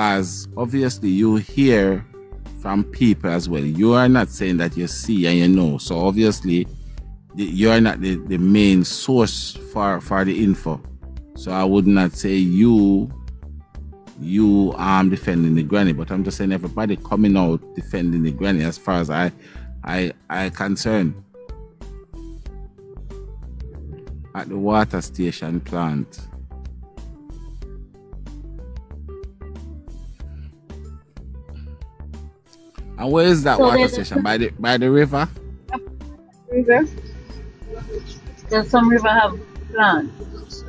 because obviously you hear from people as well. You are not saying that you see and you know. So obviously you are not the main source for the info. So I would not say you defending the granny, but I'm just saying everybody coming out defending the granny as far as I concerned. At the water station plant. And where is that water station? By the river? River? Does some river have plants?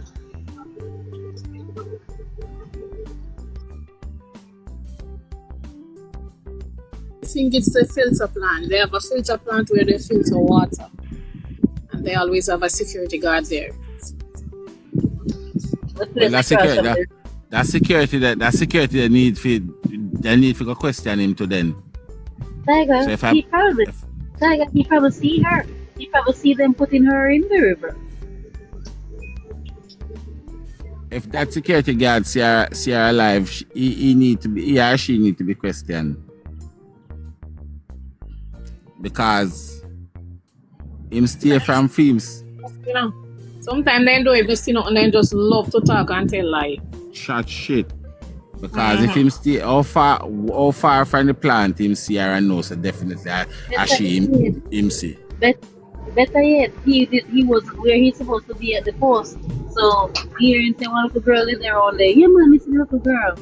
I think it's the filter plant. They have a filter plant where they filter water. And they always have a security guard there. Well, that security they need for go question him to then. Tiger, So he probably see her. He probably see them putting her in the river. If that security guard see her alive, he or she need to be questioned. Because him stay from films. You know, sometimes they don't even see nothing, they just love to talk and tell lie. Shot shit. Because if him stay how far from the plant him see her and know, so definitely I see him see. Better yet, he was where he's supposed to be at the post. So hearing say one little girl in there all day, yeah man, it's a little girl.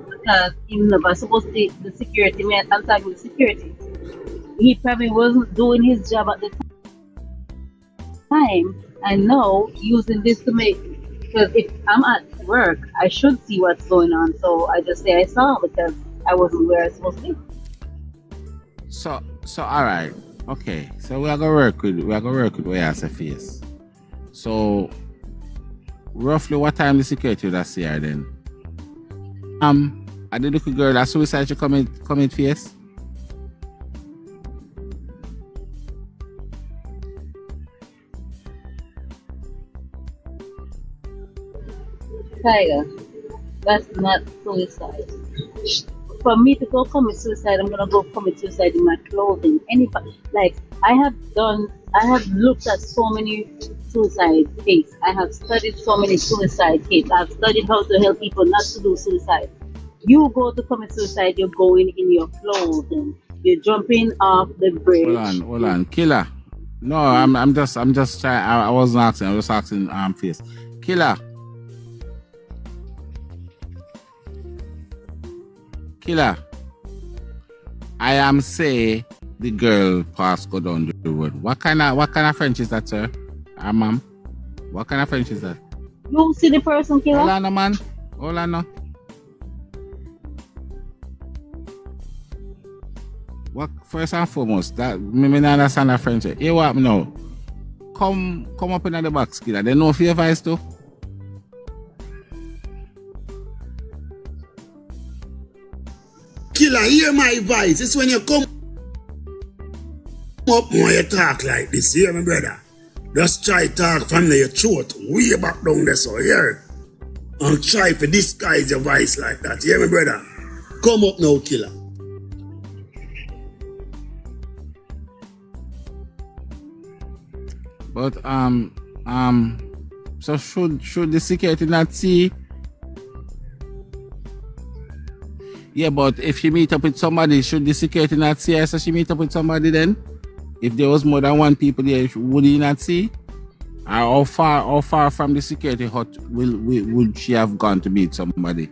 Because he never supposed to be the security man, I'm talking with security. He probably wasn't doing his job at the time, and now using this to make, because if I'm at work, I should see what's going on. So I just say I saw because I wasn't where I was supposed to be. So all right, okay. So we are gonna work with where I say face. So roughly what time the security would see her then? I did look a girl that suicide she commit face. Tiger, that's not suicide. For me to go commit suicide, I'm gonna go commit suicide in my clothing. Anybody, like I have looked at so many suicide cases. I have studied so many suicide cases. I've studied how to help people not to do suicide. You go to commit suicide, you're going in your clothing. You're jumping off the bridge. Hold on, killer. No, I'm just trying. I wasn't asking. I was asking face. Killer. I am say the girl pass go down the road. What kind of French is that, sir? Ma'am? What kind of French is that? You see the person, killer? Hold on, man. Hold on. What first and foremost, that me not understand that French. Hey, what now? Come up in the box, killer. They know if you advice too. Killer, hear my voice. It's when you come up more you talk like this. Hear me, brother? Just try talk from your throat way back down there, so here. And try to disguise your voice like that. Hear me, brother? Come up now, killer. But so should the security not see? Yeah, but if she meet up with somebody, should the security not see her? So she meet up with somebody then? If there was more than one people there, would he not see? Or how far from the security hut would she have gone to meet somebody?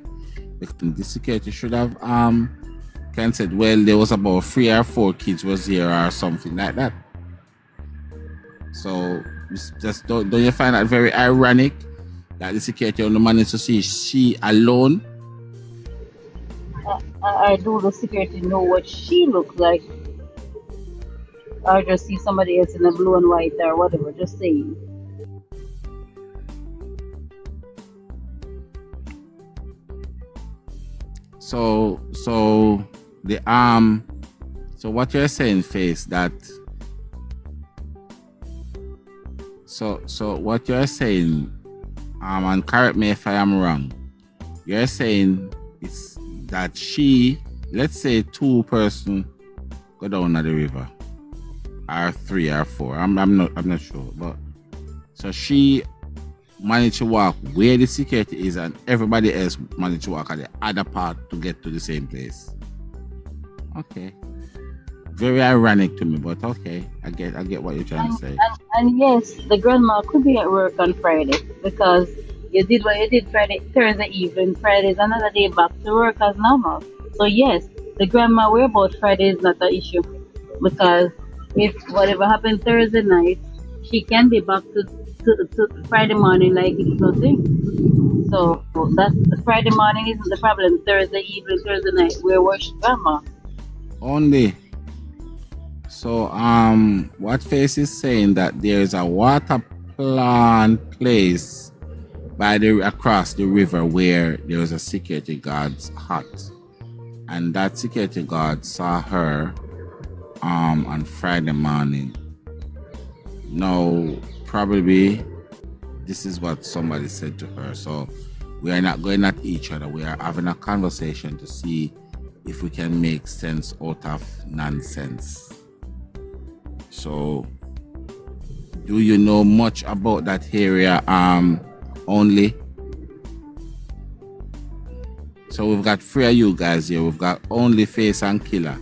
The security should have can said, well, there was about 3 or 4 kids was here or something like that. So just don't you find that very ironic that the security only managed to see she alone? I do the security know what she looks like, or just see somebody else in a blue and white or whatever. Just saying. So the so what you're saying, Face, that so what you're saying, and correct me if I am wrong, you're saying that she, let's say 2 person go down to the river, or 3 or 4. I'm not sure, but so she managed to walk where the security is, and everybody else managed to walk at the other part to get to the same place. Okay. Very ironic to me, but okay, I get what you're trying to say. And yes, the grandma could be at work on Friday because you did what you did Thursday evening. Friday is another day back to work as normal. So yes, the grandma whereabouts Friday is not an issue because if whatever happened Thursday night, she can be back to Friday morning like it's nothing. So that's Friday morning isn't the problem. Thursday evening, Thursday night, we're worship grandma. Only. So what Face is saying that there is a water plant place across the river where there was a security guard's hut, and that security guard saw her on Friday morning. Now probably this is what somebody said to her. So we are not going at each other. We are having a conversation to see if we can make sense out of nonsense. So, do you know much about that area only? So we've got 3 of you guys here. We've got Only, Face and Killer.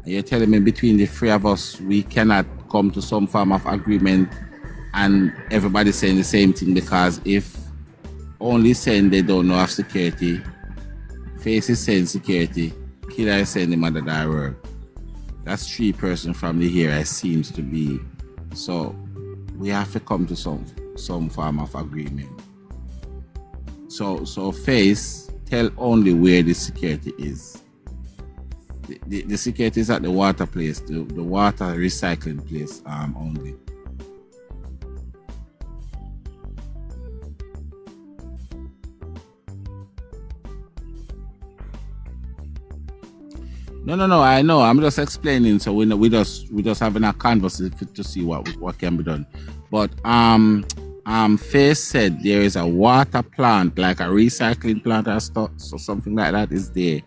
And you're telling me between the 3 of us, we cannot come to some form of agreement and everybody saying the same thing, because if Only saying they don't know of security, Face is saying security, Killer is saying the mother that work. That's 3 persons from the area seems to be. So we have to come to some form of agreement. So Face, tell Only where the security is. The security is at the water place, the water recycling place only. No, I know. I'm just explaining, so we just having a conversation to see what can be done. But Face said there is a water plant, like a recycling plant or stuff, so something like that is there,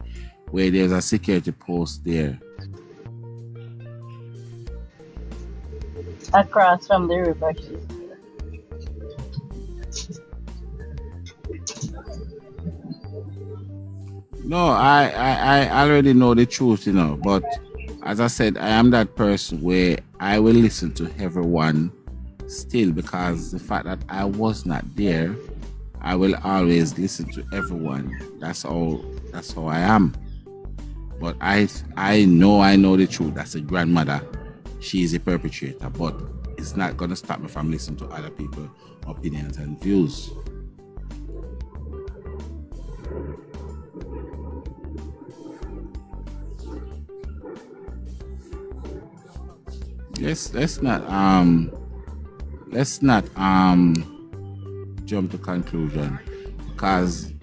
where there's a security post there. Across from the river. No, I already know the truth, but as I said, I am that person where I will listen to everyone still, because the fact that I was not there, I will always listen to everyone. That's how I am. But I know the truth. That's the grandmother. She is a perpetrator, but it's not gonna stop me from listening to other people's opinions and views. Let's not jump to conclusion, because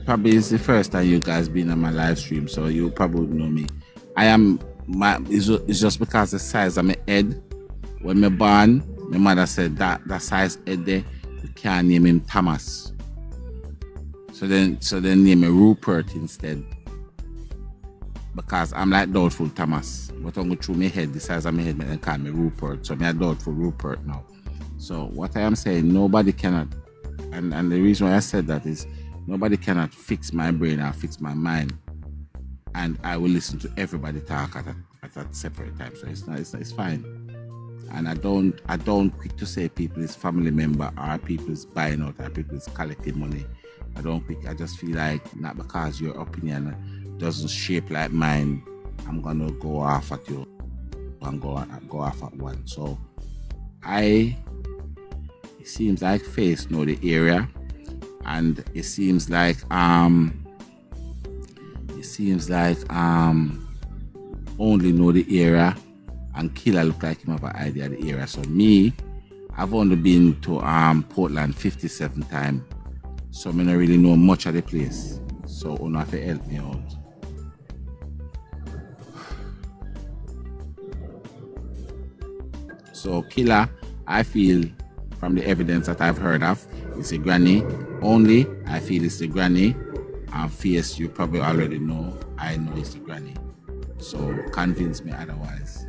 probably it's the first time you guys been on my live stream, so you probably know me. It's just because the size of my head. When me born, my mother said that size head there, you can't name him Thomas. So then name me Rupert instead. Because I'm like Doubtful Thomas. But I'm going through my head, the size of my head, and call me Rupert. So I'm a Doubtful Rupert now. So what I am saying, nobody cannot, and the reason why I said that is, nobody cannot fix my brain or fix my mind. And I will listen to everybody talk at a separate time. So it's fine. And I don't quick to say people is family member or people is buying out or people is collecting money. I just feel like, not because your opinion doesn't shape like mine, I'm gonna go off at you and go off at one. So it seems like Face know the area, and it seems like Only know the area, and Killer look like him have an idea of the area. So me, I've only been to Portland 57 times, so I don't really know much of the place. So you have to help me out. So Killer, I feel from the evidence that I've heard of, it's a granny. Only, I feel it's the granny. And Fierce, you probably already know. I know it's the granny. So convince me otherwise.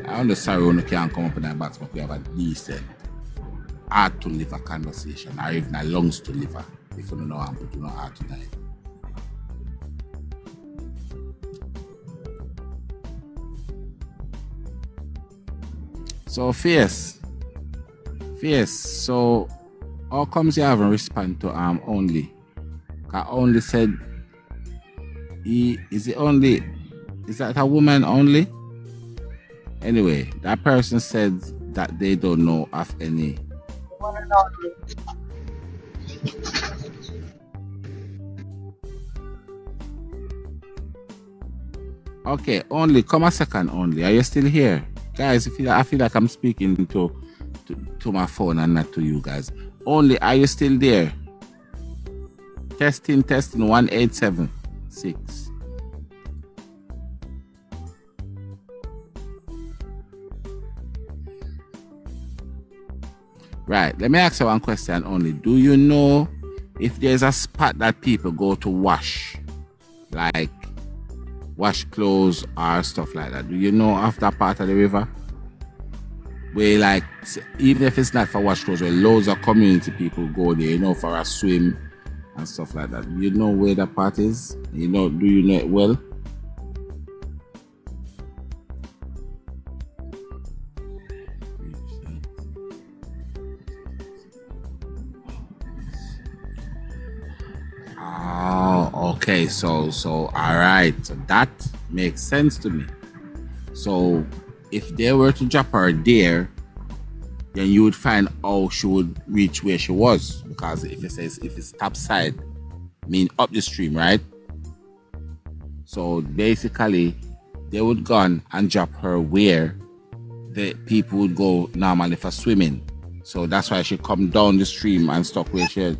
I'm just sorry when you can't come up in that box, but we have a decent heart to live a conversation, or even a lungs to live. If you don't know how to do not heart tonight. So Fierce. So how comes you haven't responded to only? I only said is that a woman only? Anyway, that person said that they don't know of any. One and only. Okay, only come a second only. Are you still here? Guys, I feel like I'm speaking to my phone and not to you guys. Only, are you still there? Testing 1876. Right, let me ask you one question only. Do you know if there's a spot that people go to wash, like wash clothes or stuff like that? Do you know of that part of the river? Where, like, even if it's not for wash clothes, where loads of community people go there, for a swim and stuff like that. Do you know where that part is? Do you know it well? Oh, okay. So all right. So that makes sense to me. So if they were to drop her there, then you would find how she would reach where she was. Because if it's top side, mean up the stream, right? So basically, they would go on and drop her where the people would go normally for swimming. So that's why she come down the stream and stop where she.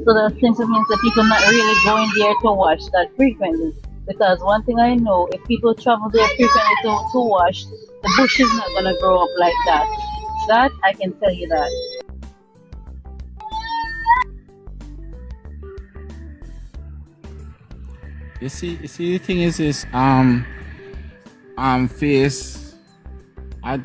So that simply means that people not really going there to wash that frequently. Because one thing I know, if people travel there frequently to wash, the bush is not gonna grow up like that. That I can tell you that. You see, the thing is this, Face, I